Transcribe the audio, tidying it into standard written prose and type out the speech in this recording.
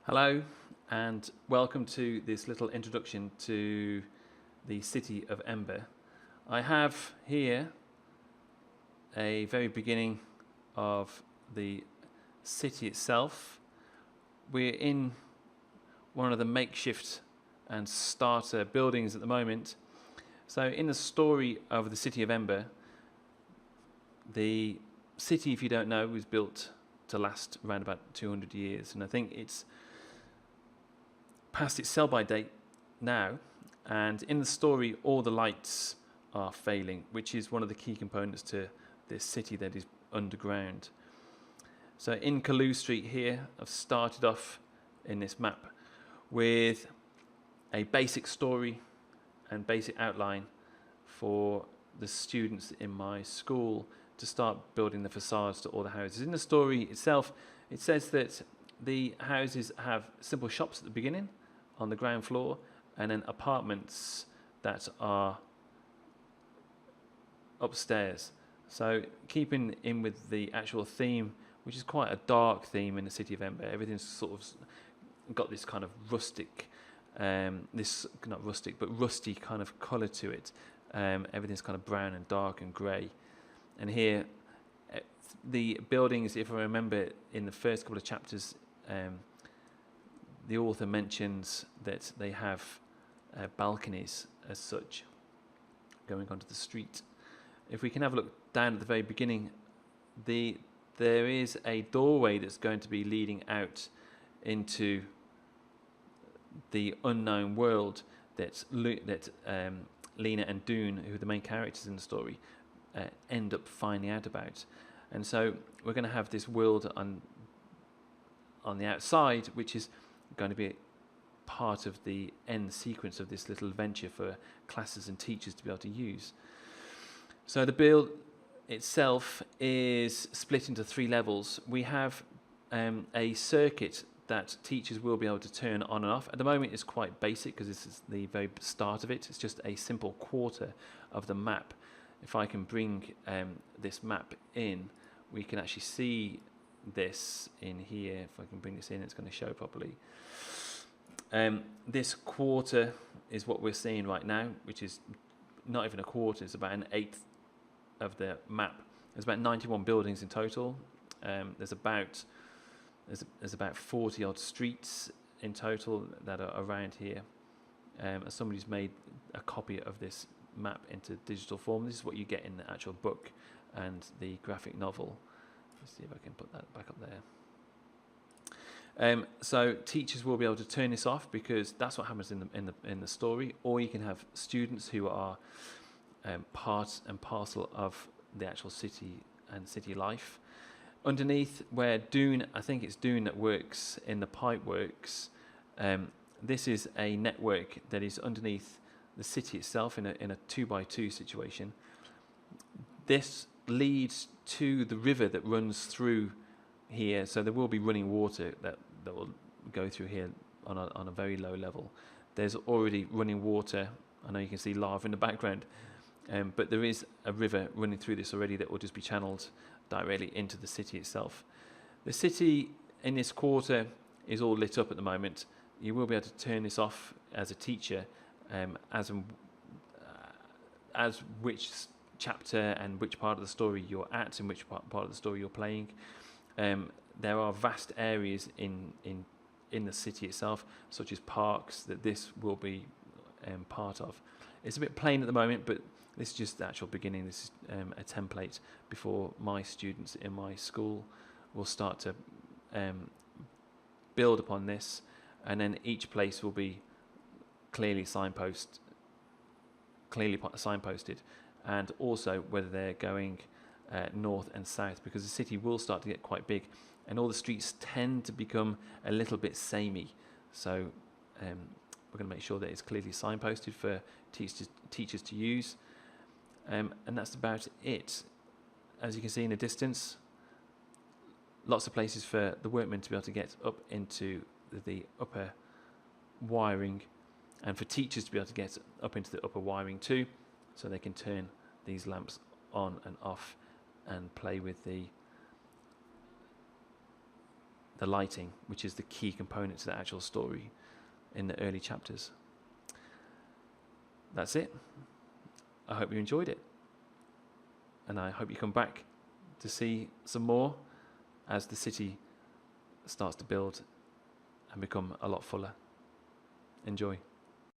Hello and welcome to this little introduction to the city of Ember. I have here a very beginning of the city itself. We're in one of the makeshift and starter buildings at the moment. So in the story of the city of Ember, the city, if you don't know, was built to last around about 200 years, and I think it's past its sell-by date now, and in the story all the lights are failing, which is one of the key components to this city that is underground. So in Kalu Street here, I've started off in this map with a basic story and basic outline for the students in my school to start building the facades to all the houses. In the story itself, it says that the houses have simple shops at the beginning on the ground floor, and then apartments that are upstairs. So keeping in with the actual theme, which is quite a dark theme in the city of Ember, everything's sort of got this kind of rustic, not rustic, but rusty kind of colour to it. Everything's kind of brown and dark and grey. And here, the buildings, if I remember in the first couple of chapters, the author mentions that they have balconies as such going onto the street. If we can have a look down at the very beginning, there is a doorway that's going to be leading out into the unknown world that Lina and Doon, who are the main characters in the story, end up finding out about. And so we're going to have this world on the outside, which is going to be part of the end sequence of this little adventure for classes and teachers to be able to use. So the build itself is split into 3 levels. We have a circuit that teachers will be able to turn on and off. At the moment it's quite basic because this is the very start of it. It's just a simple quarter of the map. If I can bring this map in, we can actually see this in here. If I can bring this in, it's going to show properly. This quarter is what we're seeing right now, which is not even a quarter, it's about an eighth of the map. There's about 91 buildings in total. There's about 40 odd streets in total that are around here. Somebody's made a copy of this map into digital form. This is what you get in the actual book and the graphic novel. Let's see if I can put that back up there. So teachers will be able to turn this off because that's what happens in the story. Or you can have students who are part and parcel of the actual city and city life. Underneath, where Doon, I think it's Doon that works in the Pipeworks. This is a network that is underneath the city itself in a 2x2 situation. This leads to the river that runs through here, so there will be running water that will go through here on a very low level. There's already running water. I know you can see lava in the background, but there is a river running through this already that will just be channeled directly into the city itself. The city in this quarter is all lit up at the moment. You will be able to turn this off as a teacher, as which chapter and which part of the story you're at and which part of the story you're playing. There are vast areas in the city itself, such as parks, that this will be part of. It's a bit plain at the moment, but this is just the actual beginning. This is a template before my students in my school will start to build upon this, and then each place will be clearly signposted, and also whether they're going north and south, because the city will start to get quite big and all the streets tend to become a little bit samey. So we're going to make sure that it's clearly signposted for teachers to use. And that's about it. As you can see in the distance, lots of places for the workmen to be able to get up into the upper wiring, and for teachers to be able to get up into the upper wiring too, so they can turn these lamps on and off and play with the the lighting, which is the key component to the actual story in the early chapters. That's it. I hope you enjoyed it. And I hope you come back to see some more as the city starts to build and become a lot fuller. Enjoy.